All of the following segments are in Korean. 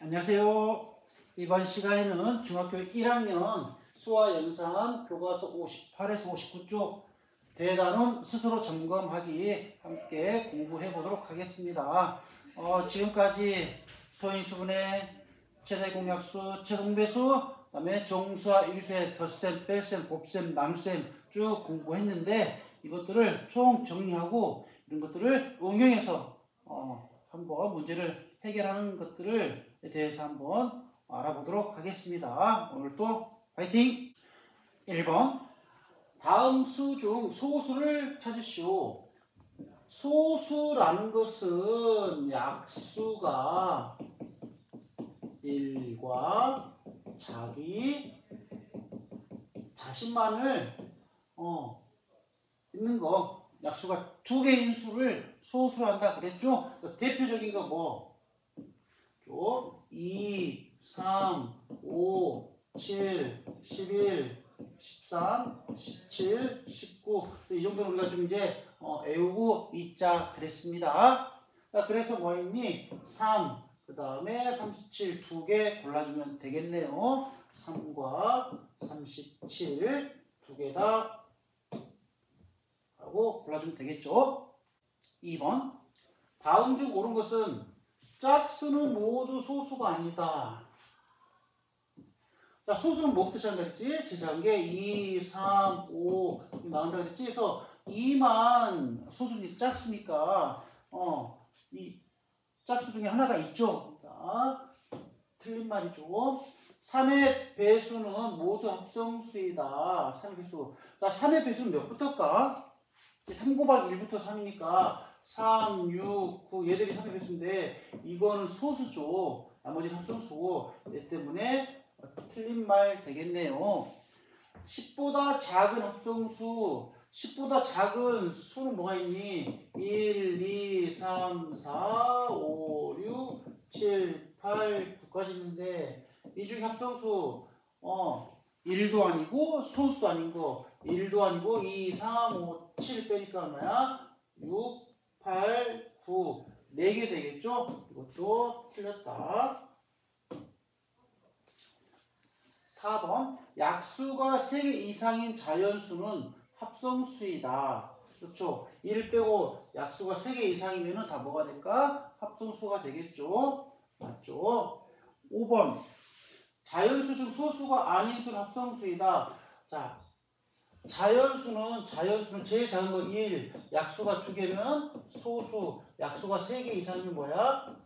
안녕하세요. 이번 시간에는 중학교 1학년 수화 영상 교과서 58에서 59쪽 대단원 스스로 점검하기 함께 공부해 보도록 하겠습니다. 지금까지 소인수분해, 최대공약수, 최동배수, 그 다음에 정수와 일수의 덧셈, 뺄셈, 곱셈, 나눗셈 쭉 공부했는데 이것들을 총 정리하고 이런 것들을 응용해서 한번 문제를 해결하는 것들을 대해서 한번 알아보도록 하겠습니다. 오늘도 화이팅! 1번 다음 수 중 소수를 찾으시오. 소수라는 것은 약수가 1과 자신만을 있는 거, 약수가 2개인 수를 소수로 한다 그랬죠? 대표적인 거 뭐? 2, 3, 5, 7, 11, 13, 17, 19. 이 정도는 우리가 좀 이제 외우고 있자 그랬습니다. 자, 그래서 뭐 했니? 3, 그 다음에 37 2개 골라주면 되겠네요. 3과 37 2개 다 하고 골라주면 되겠죠. 2번 다음 중 옳은 것은 짝수는 모두 소수가 아니다. 자, 소수는 뭐 뜻이 한다 그랬지? 제자관계 2, 3, 5 나온다 그랬지? 그래서 2만 소수니 짝수니까 이 짝수 중에 하나가 있죠. 그러니까 틀린 말이죠. 3의 배수는 모두 합성수이다. 3의 배수. 자, 3의 배수는 몇 부터일까? 3 곱하기 1부터 3이니까 3, 6, 9 얘들이 3의 배수인데 이거는 소수죠. 나머지는 합성수고 얘 때문에 틀린 말 되겠네요. 10보다 작은 합성수, 10보다 작은 수는 뭐가 있니? 1, 2, 3, 4, 5, 6, 7, 8, 9까지 있는데 이 중에 합성수 1도 아니고 소수도 아닌 거 1도 아니고 2, 3, 5, 7 빼니까 얼마야? 6, 8, 9 4개 되겠죠? 이것도 틀렸다. 4번 약수가 3개 이상인 자연수는 합성수이다. 그렇죠? 1 빼고 약수가 3개 이상이면 다 뭐가 될까? 합성수가 되겠죠? 맞죠? 5번 자연수 중 소수가 아닌 수는 합성수이다. 자, 자연수는 제일 작은 거 1, 약수가 2개면 소수, 약수가 3개 이상이면 뭐야?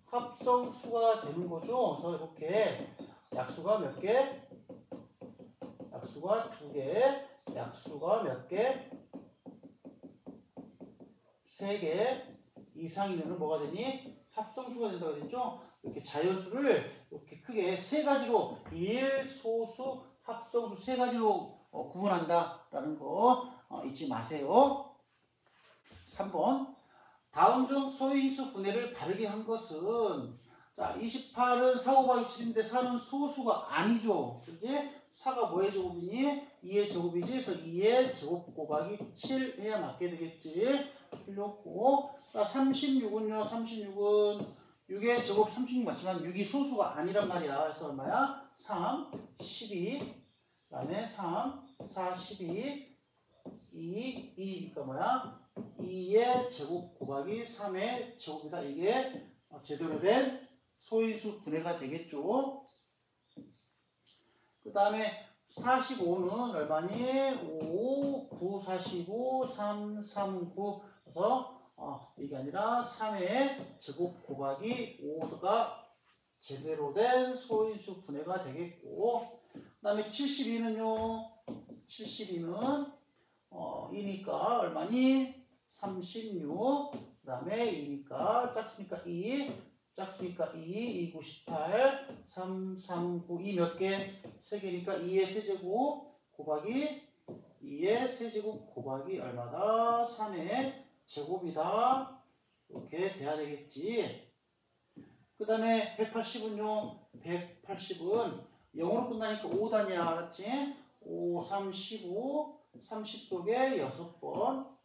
합성수가 되는 거죠. 그래서 이렇게 약수가 몇 개? 약수가 2개, 약수가 몇 개? 3개 이상이면 뭐가 되니? 합성수가 된다고 그랬죠? 이렇게 자연수를 이렇게 크게 세 가지로 1, 소수, 합성수 세 가지로 구분한다라는 거 잊지 마세요. 3번 다음 중 소인수 분해를 바르게 한 것은 자 28은 4 곱하기 7인데 4는 소수가 아니죠. 그지? 4가 뭐의 제곱이니? 2의 제곱이지. 그래서 2의 제곱 곱하기 7 해야 맞게 되겠지. 틀렸고 36은요. 36은 6의 제곱 36 맞지만 6이 소수가 아니란 말이야. 그래서 얼마야? 3, 12 그 다음에 3, 4, 12 2, 2니까 뭐야? 2의 제곱 곱하기 3의 제곱이다. 이게 제대로 된 소인수 분해가 되겠죠. 그 다음에 45는 얼마니? 5, 9, 45, 3, 3, 9 그래서 이게 아니라 3의 제곱 곱하기 5가 제대로 된 소인수 분해가 되겠고 그 다음에 72는요. 72는 2니까 얼마니? 36 그 다음에 2니까 짝수니까 2 짝수니까 2, 2, 9, 18 3, 3, 9, 2 몇 개? 3개니까 2의 세제곱 곱하기 2의 세제곱 곱하기 얼마다? 3의 제곱이다. 이렇게 돼야 되겠지. 그 다음에 180은요. 180은 0으로 끝나니까 5단이야. 알았지? 5, 3, 15 30 속에 6번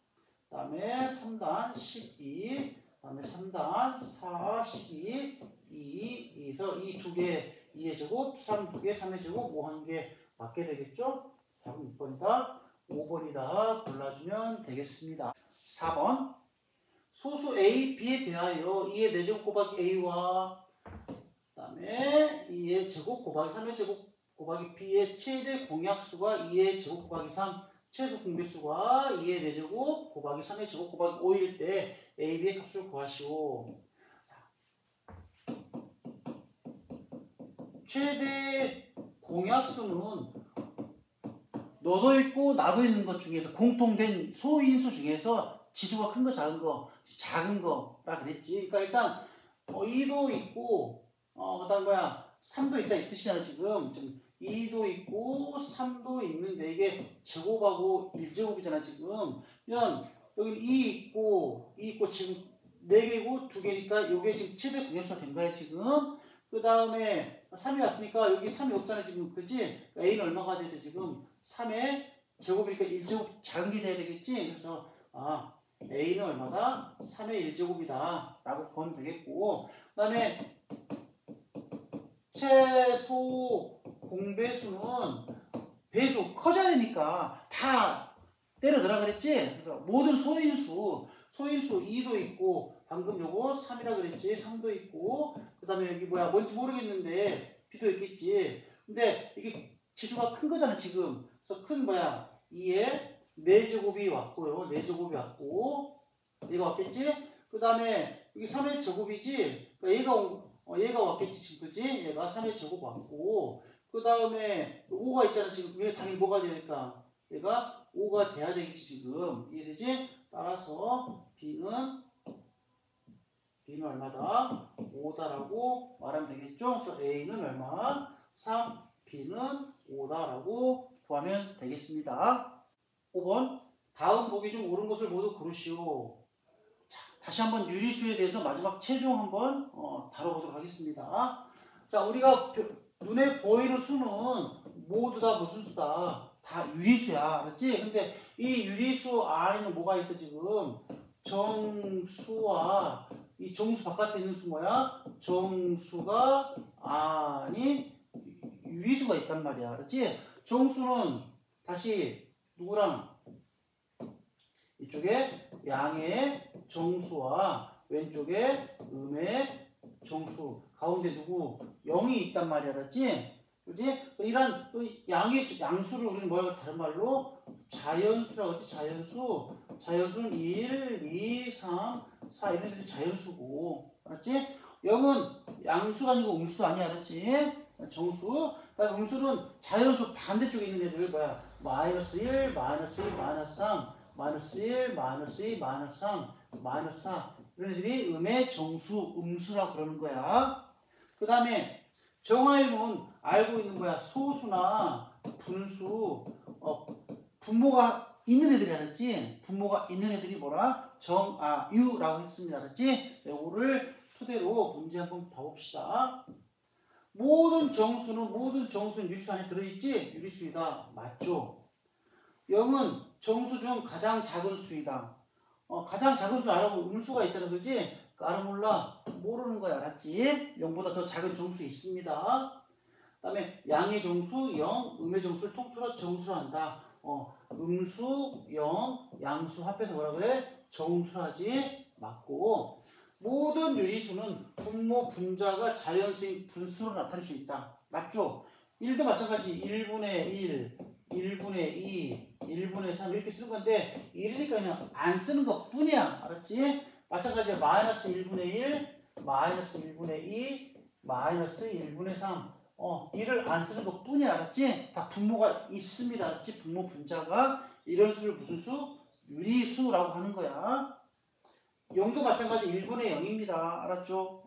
그 다음에 3단 12 그 다음에 3단 4, 12 2, 2, 중에서 이 두 개 2의 제곱, 3 두 개, 3의 제곱, 5 한 개 맞게 되겠죠? 답은 6번이다. 5번이다. 골라주면 되겠습니다. 4번. 소수 A, B에 대하여 2의 4제곱 곱하기 A와 그다음에 2의 제곱 곱하기 3의 제곱 곱하기 B의 최대 공약수가 2의 제곱 곱하기 3, 최소 공배수가 2의 4제곱 곱하기 3의 제곱 곱하기 5일 때 A, B의 값을 구하시오. 최대 공약수는 너도 있고 나도 있는 것 중에서 공통된 소인수 중에서 지수가 큰 거 작은 거라 그랬지. 그러니까 일단 2도 있고 그다음 뭐야 3도 있다 이 뜻이잖아. 지금 2도 있고 3도 있는데 이게 제곱하고 1제곱이잖아 지금. 그러면 여기 2 있고 지금 4개고 2개니까 이게 지금 최대 공약수가 된 거야 지금. 그 다음에 3이 왔으니까 여기 3이 없잖아 지금. 그치? A는 얼마가 돼야 돼 지금? 3의 제곱이니까 1제곱 작은 게 돼야 되겠지? 그래서 A는 얼마다? 3의 1제곱이다 라고 보면 되겠고, 그 다음에 최소 공배수는 배수 커져야 되니까 다 때려 들어가 그랬지? 그래서 모든 소인수 2도 있고 방금 요거 3이라 그랬지? 3도 있고 그 다음에 여기 뭐야 뭔지 모르겠는데 B도 있겠지. 근데 이게 지수가 큰 거잖아 지금. 그래서 큰 뭐야 2의 4제곱이 왔고요. 4제곱이 왔고 얘가 왔겠지? 그 다음에 여기 3의 제곱이지? 그러니까 얘가 왔겠지 지금. 그치? 얘가 3의 제곱 왔고 그 다음에 5가 있잖아 지금. 얘 당연히 뭐가 돼야 될까? 얘가 5가 돼야 되겠지 지금. 이해되지? 따라서 B는 얼마다? 5다라고 말하면 되겠죠? 그래서 A는 얼마? 3, B는 5다라고 구하면 되겠습니다. 5번. 다음 보기 중 옳은 것을 모두 고르시오. 자, 다시 한번 유리수에 대해서 마지막 최종 한번 다뤄보도록 하겠습니다. 자, 우리가 눈에 보이는 수는 모두 다 무슨 수다? 다 유리수야. 알았지? 근데 이 유리수 안에는 뭐가 있어 지금? 정수와 이 정수 바깥에 있는 수 뭐야? 정수가 아닌 유리수가 있단 말이야. 알았지? 정수는 다시 누구랑? 이쪽에 양의 정수와 왼쪽에 음의 정수 가운데 누구? 0이 있단 말이야. 알았지? 그지? 이런 양의 양수를 우리는 뭐라고 다른 말로 자연수라고 하지. 자연수는 1, 2, 3, 4 이런 애들이 자연수고. 알았지? 0은 양수가 아니고 음수 아니야. 알았지? 정수. 그다음에 음수는 자연수 반대쪽에 있는 애들 뭐야? 마이너스 1, 마이너스 2, 마이너스 3, 마이너스 1, 마이너스 2, 마이너스 3, 마이너스 4 이런 애들이 음의 정수, 음수라고 그러는 거야. 그 다음에 정화유는 알고 있는 거야. 소수나 분수, 분모가 있는 애들이 알았지? 분모가 있는 애들이 뭐라? 정아유라고 했습니다. 알았지? 이거를 토대로 문제 한번 봐봅시다. 모든 정수는 유리수 안에 들어있지? 유리수이다. 맞죠? 0은 정수 중 가장 작은 수이다. 가장 작은 수 알아보면 음수가 있잖아. 그지? 알아 몰라? 모르는 거야. 알았지? 0보다 더 작은 정수 있습니다. 그 다음에 양의 정수 0, 음의 정수를 통틀어 정수로 한다. 음수 0, 양수 합해서 뭐라 그래? 정수하지. 맞고 모든 유리수는 분모 분자가 자연수인 분수로 나타낼 수 있다. 맞죠? 1도 마찬가지. 1분의 1, 1분의 2, 1분의 3 이렇게 쓰는 건데 1이니까 그냥 안 쓰는 것 뿐이야. 알았지? 마찬가지야. 마이너스 1분의 1, 마이너스 1분의 2, 마이너스 1분의 3 1을 안 쓰는 것 뿐이야. 알았지? 다 분모가 있습니다. 알았지? 분모 분자가 이런 수를 무슨 수? 유리수라고 하는 거야. 0도 마찬가지 1분의 0입니다. 알았죠?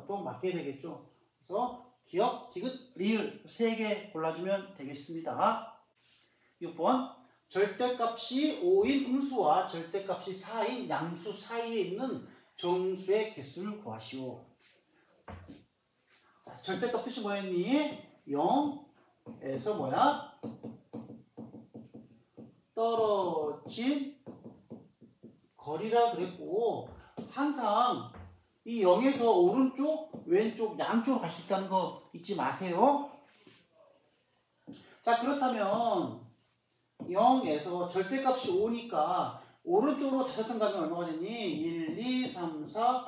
또 맞게 되겠죠? 그래서 기억, 디귿, 리을 3개 골라주면 되겠습니다. 6번. 절대값이 5인 음수와 절대값이 4인 양수 사이에 있는 정수의 개수를 구하시오. 자, 절대값 뜻이 뭐였니? 0에서 뭐야? 떨어진 거리라 그랬고 항상 이 0에서 오른쪽 왼쪽 양쪽으로 갈 수 있다는 거 잊지 마세요. 자, 그렇다면 0에서 절대값이 5니까 오른쪽으로 5칸 가면 얼마가 되니? 1, 2, 3, 4,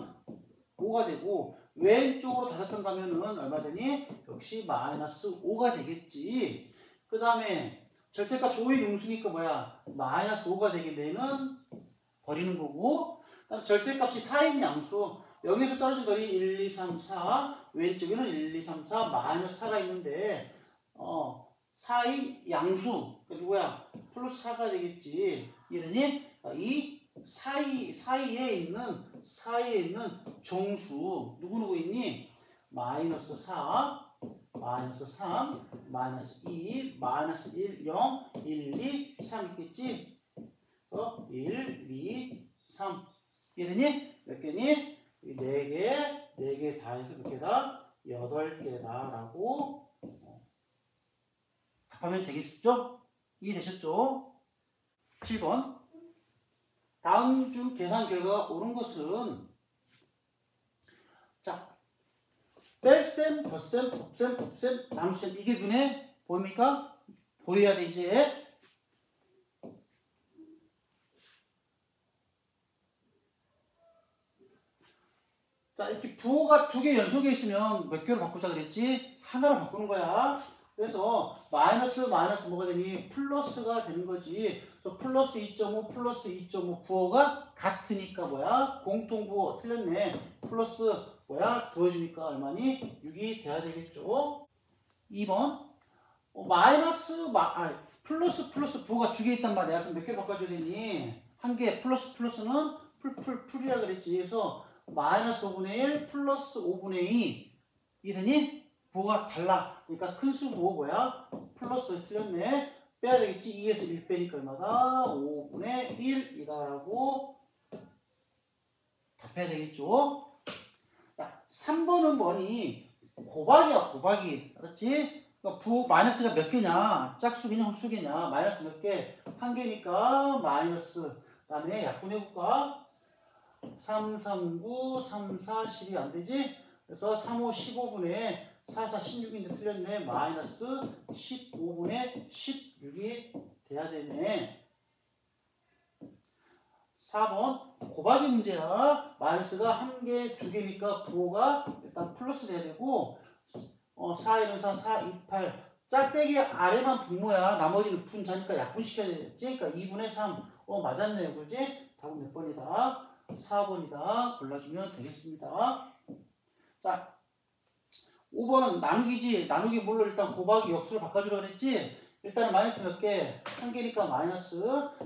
5가 되고 왼쪽으로 5칸 가면은 얼마 되니? 역시 마이너스 5가 되겠지. 그 다음에 절대값 5의 용수니까 뭐야? 마이너스 5가 되게 되는 버리는 거고, 그다음 절대값이 4인 양수, 여기서 떨어진 거리 1, 2, 3, 4, 왼쪽에는 1, 2, 3, 4, 마이너스 4가 있는데 4인 양수, 누구야? 플러스 4가 되겠지. 이러니 이 사이에 있는 정수 누구 있니? 마이너스 4, 마이너스 3, 마이너스 2, 마이너스 1, 0, 1, 2, 3 있겠지? 1, 2, 3 이러니 몇 개니? 4개, 4개 다 해서 몇 개다? 8개다 라고 답하면 되겠죠? 이해되셨죠? 7번. 다음 중 계산 결과가 옳은 것은, 자, 뺄셈, 덧셈, 곱셈, 곱셈, 나눗셈, 이게 눈에 보입니까? 보여야 돼 이제. 자, 이렇게 부호가 2개 연속에 있으면 몇 개로 바꾸자 그랬지? 하나로 바꾸는 거야. 그래서 마이너스 뭐가 되니? 플러스가 되는 거지. 그래서 플러스 2.5 플러스 2.5 부호가 같으니까 뭐야? 공통부호 틀렸네. 플러스 뭐야? 더해주니까 얼마니? 6이 돼야 되겠죠. 2번 플러스 부호가 2개 있단 말이야. 그럼 몇 개 바꿔줘야 되니? 한 개. 플러스는 풀이라 그랬지. 그래서 마이너스 5분의 1 플러스 5분의 2 이러니 부호가 달라. 그러니까 큰수 부호 뭐야? 플러스 틀렸네. 빼야 되겠지. 2에서 1 빼니까 얼마다? 5분의 1이다라고 답해야 되겠죠. 자, 3번은 뭐니? 곱하기야, 곱하기. 알았지? 그러니까 부호 마이너스가 몇 개냐? 짝수개냐, 홀수개냐? 마이너스 몇 개? 한 개니까 마이너스. 그 다음에 약분해볼까? 3, 3, 9, 3, 4, 10이 안 되지? 그래서 3, 5, 15분의 4, 4, 16인데 틀렸네. 마이너스 15분의 16이 돼야 되네. 4번 곱하기 문제야. 마이너스가 한 개, 두 개니까 부호가 일단 플러스 돼야 되고 4, 1, 4, 4, 2, 8 짝대기 아래만 분모야. 나머지는 분자니까 약분시켜야 되겠지? 그러니까 2분의 3 맞았네요. 그지? 답은 몇 번이다? 4번이다. 골라주면 되겠습니다. 자, 5번은 나누기지. 나누기 뭘로 일단 곱하기 역수로 바꿔주라 그랬지? 일단은 마이너스 몇 개? 한 개니까 마이너스.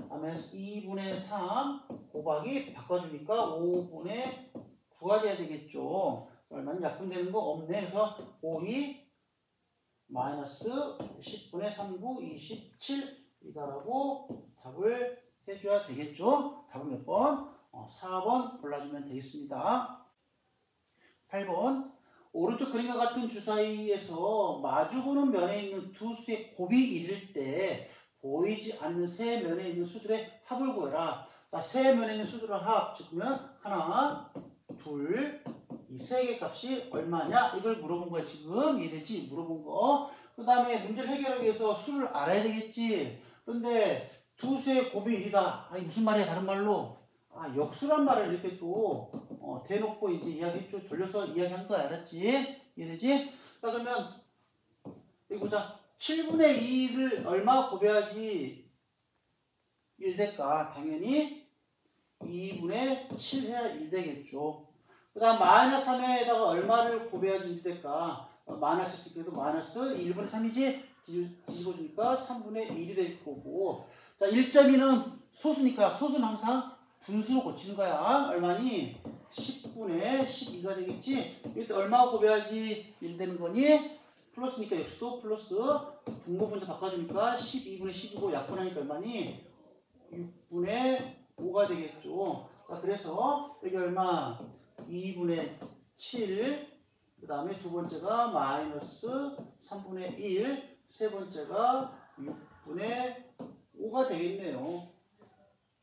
다음에 2분의 3 곱하기 바꿔주니까 5분의 9가 돼야 되겠죠. 얼마나 약분되는 거 없네. 그래서 5, 2 마이너스 10분의 3, 9, 27이다라고 답을 해줘야 되겠죠. 답은 몇 번? 4번 골라주면 되겠습니다. 8번 오른쪽 그림과 같은 주사위에서 마주보는 면에 있는 두 수의 곱이 이를 때 보이지 않는 세 면에 있는 수들의 합을 구해라. 자, 세 면에 있는 수들의 합 그러면 하나, 둘, 이 세 개 값이 얼마냐? 이걸 물어본 거야 지금. 이해되지? 물어본 거. 그 다음에 문제를 해결하기 위해서 수를 알아야 되겠지. 그런데 두 수의 곱이 1이다. 아니 무슨 말이야 다른 말로? 역수란 말을 이렇게 또 대놓고 이제 이야기했죠. 돌려서 이야기한 거야. 알았지? 이해되지? 자, 그러면 여기 보자. 7분의 2를 얼마 곱해야지 1 될까? 당연히 2분의 7 해야 1 되겠죠. 그 다음 마이너스 3에다가 얼마를 곱해야지 1 될까? 마이너스 있을 때도 마이너스 1분의 3이지? 뒤집어주니까 3분의 1이 될 거고. 자, 1.2는 소수니까 소수는 항상 분수로 고치는 거야. 얼마니? 10분의 12가 되겠지? 이때 얼마 곱해야지 1 되는 거니? 플러스니까 역수도 플러스. 분모 분자 바꿔주니까 12분의 12고 약분하니까 얼마니? 6분의 5가 되겠죠. 자, 그래서 여기 얼마? 2분의 7. 그 다음에 두 번째가 마이너스 3분의 1. 세 번째가 6분의 5가 되겠네요.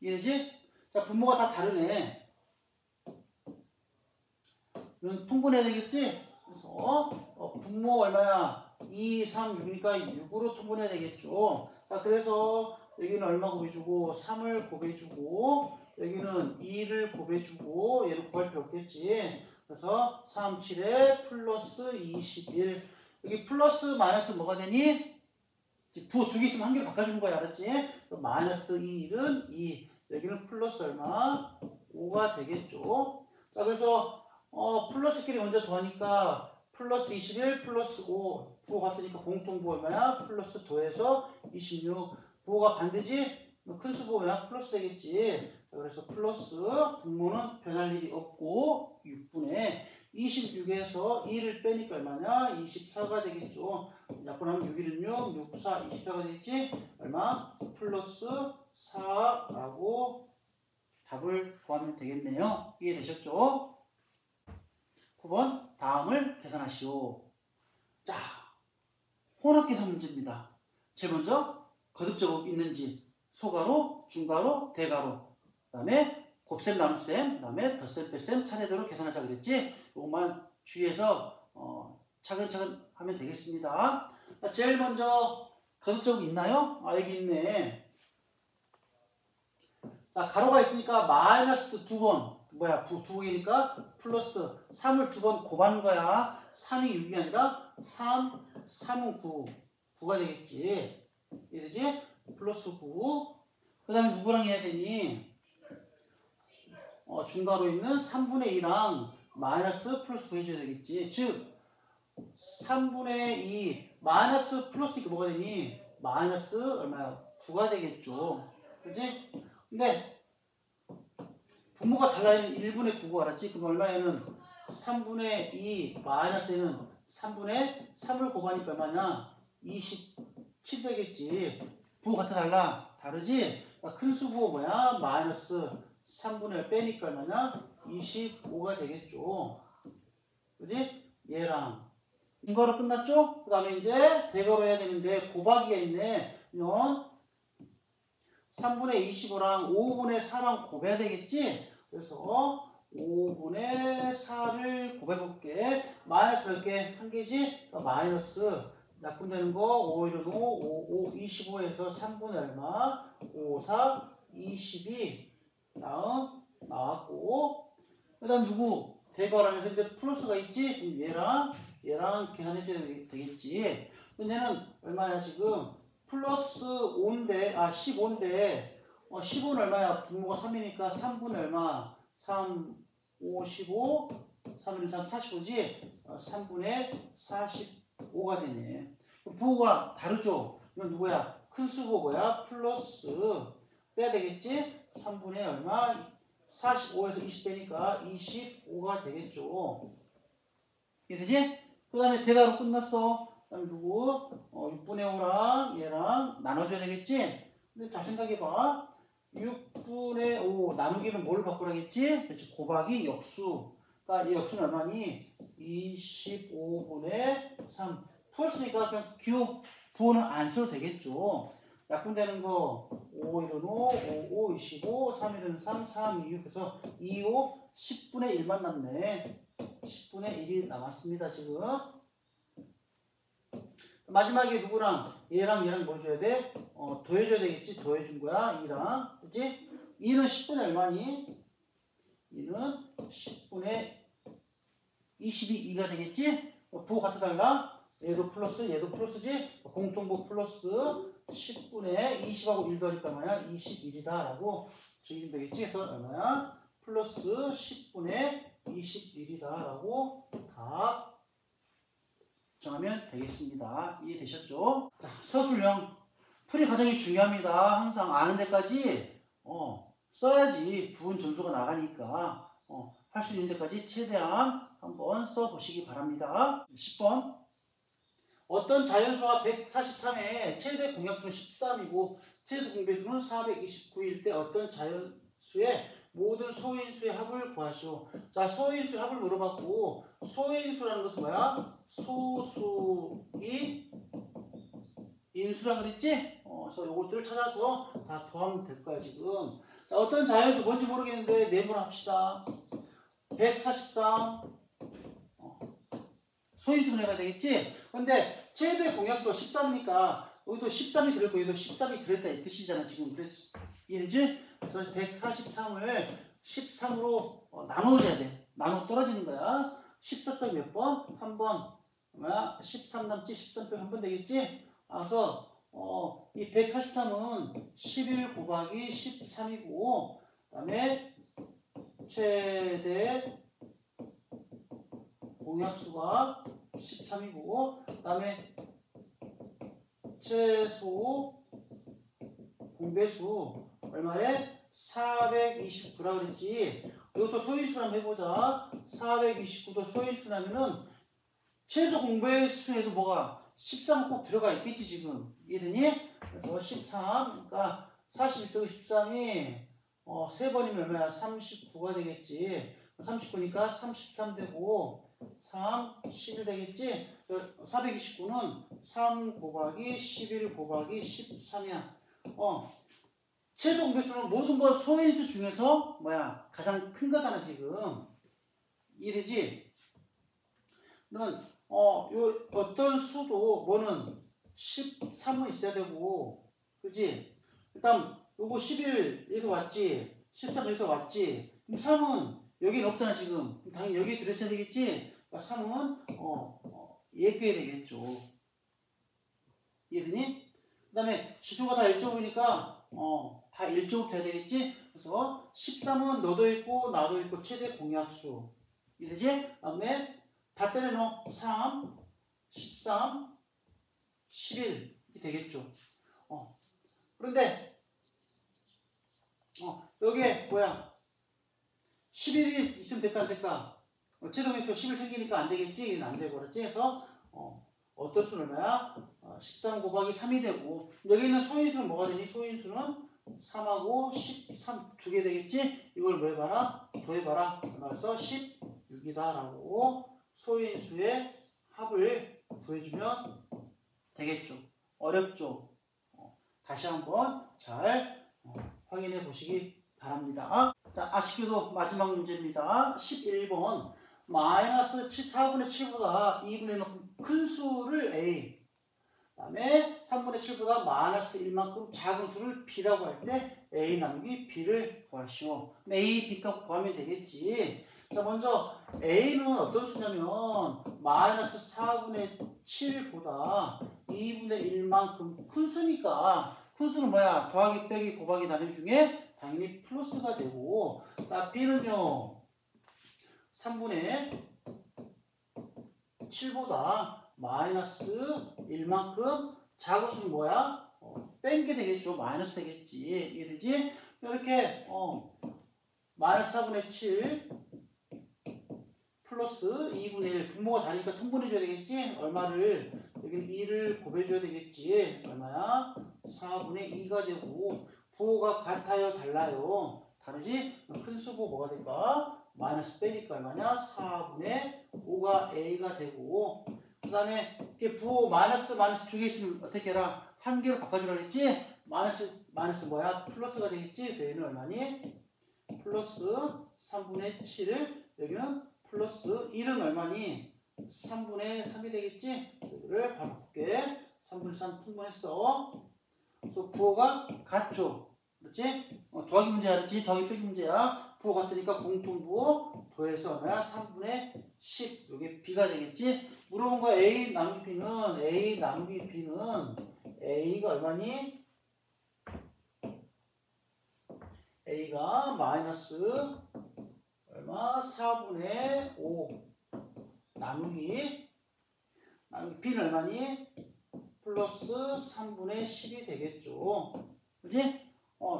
이해지? 자, 분모가 다 다르네. 이건 통분해야 되겠지? 그래서 분모 얼마야? 2, 3, 6이니까 6으로 통분해야 되겠죠. 자, 그래서 여기는 얼마 곱해주고 3을 곱해주고 여기는 2를 곱해주고 얘를 곱할 필요 없겠지. 그래서 3, 7에 플러스 21. 여기 플러스 마이너스 뭐가 되니? 부 두 개 있으면 한 개로 바꿔주는 거야. 알았지? 마이너스 1은 2. 여기는 플러스 얼마? 5가 되겠죠. 자, 그래서 플러스끼리 먼저 더하니까 플러스 21 플러스 5 부호 같으니까 공통부 얼마야? 플러스 더해서 26. 부호가 반대지? 큰 수부호야? 플러스 되겠지. 자, 그래서 플러스 분모는 변할 일이 없고 6분의 26에서 2를 빼니까 얼마냐? 24가 되겠죠. 약분하면 6, 1은 6, 6, 4, 24가 되겠지? 얼마? 플러스 4라고 답을 구하면 되겠네요. 이해되셨죠? 9번 다음을 계산하시오. 자, 혼합계산 문제입니다. 제일 먼저 거듭제곱 있는지 소가로, 중가로, 대가로, 그 다음에 곱셈, 나눗셈, 그 다음에 덧셈, 뺄셈 차례대로 계산하자 그랬지? 이것만 주의해서 차근차근 하면 되겠습니다. 자, 제일 먼저 거듭제곱 있나요? 아, 여기 있네. 자, 가로가 있으니까 마이너스 두 번, 뭐야, 두 개니까 플러스 3을 두 번 곱하는 거야. 3이 6이 아니라 3은 9. 9가 되겠지. 이해되지? 플러스 9. 그 다음에 누구랑 해야 되니? 중괄호 있는 3분의 2랑 마이너스 플러스 9 해줘야 되겠지. 즉, 3분의 2 마이너스 플러스니까 뭐가 되니? 마이너스 얼마야? 9가 되겠죠. 그치? 근데 분모가 달라요. 1분의 9가 알았지? 그럼 얼마에는 3분의 2 마이너스에는 3분의 3을 곱하니까 얼마냐? 27 되겠지. 부호 같아 달라? 다르지? 그러니까 큰 수부호 뭐야? 마이너스 3분의 1 빼니까 얼마냐? 25가 되겠죠. 그지? 얘랑 중괄호 끝났죠? 그 다음에 이제 대괄호 해야 되는데 곱하기가 있네. 이건 3분의 25랑 5분의 4랑 곱해야 되겠지? 그래서 5분의 4를 곱해볼게. 마이너스 몇 개? 한 개지? 그러니까 마이너스 약분되는 거 5, 1은 5, 5, 25에서 3분의 얼마? 5, 4, 22 다음 나왔고 그 다음 누구? 대괄하면서 이제 플러스가 있지? 그럼 얘랑 계산해줘야 되겠지? 근데 얘는 얼마야 지금? 플러스 5인데 15인데 15는 얼마야? 분모가 3이니까 3분의 얼마? 3, 5, 15 3, 1, 3, 45지? 3분의 45가 되네. 부호가 다르죠? 이건 누구야? 큰 수부 뭐야? 플러스 빼야 되겠지? 3분의 얼마? 45에서 20 빼니까 25가 되겠죠. 이해되지? 그 다음에 대괄호 끝났어. 그 다음에 누구? 6분의 5랑 얘랑 나눠줘야 되겠지? 근데 잘 생각해봐. 6분의 5 나누기는 뭘 바꾸라겠지? 그렇지. 곱하기 역수. 그러니까 이 역수는 얼마니? 25분의 3. 풀었으니까 그냥 기호 부호는 안 써도 되겠죠. 약분되는 거 5, 1은 5, 5, 5, 25, 3, 1은 3, 3, 2, 6 해서 2, 5, 10분의 1만 남네. 10분의 1이 남았습니다, 지금. 마지막에 누구랑? 얘랑 뭘 줘야 돼? 더해줘야 되겠지? 더해준 거야, 2랑. 그치? 2는 10분의 얼마니? 2는 10분의 22가 되겠지? 부호 같아 달라? 얘도 플러스, 얘도 플러스지? 공통부 플러스 10분의 20하고 1 더하니까 얼마야? 21이다 라고 적으면 되겠지? 그래서 얼마야? 플러스 10분의 21이다 라고 답 정하면 되겠습니다. 이해되셨죠? 자, 서술형 풀이 과정이 중요합니다. 항상 아는 데까지 써야지 부분 점수가 나가니까 할 수 있는 데까지 최대한 한번 써보시기 바랍니다. 10번 어떤 자연수와 143의 최대 공약수는 13이고 최소 공배수는 429일 때 어떤 자연수의 모든 소인수의 합을 구하시오. 자, 소인수의 합을 물어봤고 소인수라는 것은 뭐야? 소수의 인수라 그랬지? 그래서 요것들을 찾아서 다 더하면 될 거야 지금. 자, 어떤 자연수 뭔지 모르겠는데 네모를 합시다. 143 소인수분 해봐야 되겠지? 근데 최대 공약수가 13이니까 여기도 13이 들었고 여기도 13이 들었다 이 뜻이잖아 지금. 그래서 이해되지? 그래서 143을 13으로 나눠줘야 돼. 나눠 떨어지는 거야. 14성 몇 번? 3번. 뭐야? 13 남지 13표 한 번 되겠지? 그래서 이 143은 11 곱하기 13이고 그 다음에 최대 공약수가 13이고 그 다음에 최소 공배수 얼마래? 429라 그랬지. 이것도 소인수랑 해보자. 429도 소인수라면은 최소 공배수에도 뭐가 13은 꼭 들어가 있겠지 지금. 이해되니? 그래서 13, 그러니까 41 13이 3번이면 얼마야? 39가 되겠지. 39니까 33 되고 3, 11 되겠지? 429는 3 곱하기 11 곱하기 13이야. 최소 공배수는 모든 것 소인수 중에서 뭐야? 가장 큰 거잖아 지금. 이해되지? 그러면 요 어떤 수도 뭐는 13은 있어야 되고, 그지? 일단 요거 11에서 왔지, 13에서 왔지. 그럼 3은 여기는 없잖아 지금. 그럼 당연히 여기 들어있어야 되겠지. 그러니까 3은 예껴야 되겠죠. 이해되니? 그 다음에 지수가 다 1.5니까 다 1.5 돼야 되겠지? 그래서 13은 너도 있고 나도 있고 최대 공약수. 이해되지? 그 다음에 다 때려넣어. 3, 13, 11 이렇게 되겠죠. 그런데 여기에 뭐야? 11이 있으면 될까 안 될까? 최소공약수 11 생기니까 안 되겠지? 이건 안 되고 그렇지? 그래서 어떤 수는 얼마야? 13 곱하기 3이 되고 여기 있는 소인수는 뭐가 되니? 소인수는 3하고 13 두 개 되겠지? 이걸 뭐 해봐라? 더해봐라. 그래서 16이다 라고 소인수의 합을 구해주면 되겠죠. 어렵죠? 다시 한번 잘 확인해 보시기 바랍니다. 자, 아쉽게도 마지막 문제입니다. 11번 마이너스 4분의 7보다 2분의 1만큼 큰 수를 A, 그 다음에 3분의 7보다 마이너스 1만큼 작은 수를 B라고 할 때 A 나누기 B를 구하시오. A, B값 구하면 되겠지. 자, 먼저 A는 어떤 수냐면 마이너스 4분의 7보다 2분의 1만큼 큰 수니까 큰 수는 뭐야? 더하기 빼기 곱하기 나누기 중에 당연히 플러스가 되고, 자, B는요 3분의 7보다 마이너스 1만큼 작은 수는 뭐야? 뺀 게 되겠죠. 마이너스 되겠지. 이해되지? 이렇게 마이너스 4분의 7 플러스 2분의 1 분모가 다르니까 통분해줘야 되겠지? 얼마를? 여기는 2를 곱해줘야 되겠지? 얼마야? 4분의 2가 되고 부호가 같아요? 달라요? 다르지? 큰 수부 뭐가 될까? 마이너스 빼니까 얼마냐? 4분의 5가 A가 되고 그 다음에 이렇게 부호 마이너스 두 개 있으면 어떻게 해라? 한 개로 바꿔주라 그랬지? 마이너스 뭐야? 플러스가 되겠지? 그래서 얘는 얼마니? 플러스 3분의 7을 여기는 플러스 1은 얼마니? 3분의 3이 되겠지? 이거를 바꿀게. 3분의 3 분모했어. 그래서 부호가 같죠? 그렇지? 더하기 문제 알았지? 더하기 빼기 문제야. 부호 같으니까 공통부호 더해서 얼마야? 3분의 10. 이게 B가 되겠지? 물어본 거 A 나누기 B는 A가 얼마니? A가 마이너스 얼마? 4분의 5 나누기 B는 얼마니? 플러스 3분의 10이 되겠죠. 그지?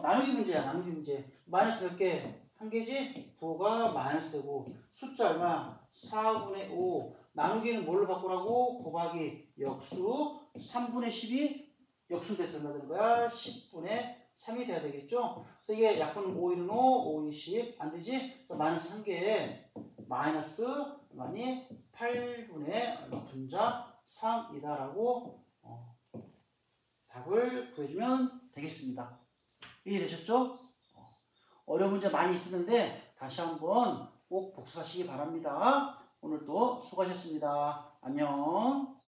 나누기 문제야. 나누기 문제. 마이너스 몇 개? 한 개지? 부호가 마이너스 되고 숫자 얼마? 4분의 5 나누기는 뭘로 바꾸라고? 곱하기 역수 3분의 10이 역수 돼서 얼마 되는 거야? 10분의 3이 돼야 되겠죠? 그래서 이게 약분 5, 1은 5, 5, 20 안 되지? 그래서 마이너스 한 개에 마이너스 얼마니? 8분의 얼마 분자 3이다라고 답을 구해주면 되겠습니다. 이해되셨죠? 어려운 문제 많이 있었는데 다시 한번 꼭 복습하시기 바랍니다. 오늘도 수고하셨습니다. 안녕.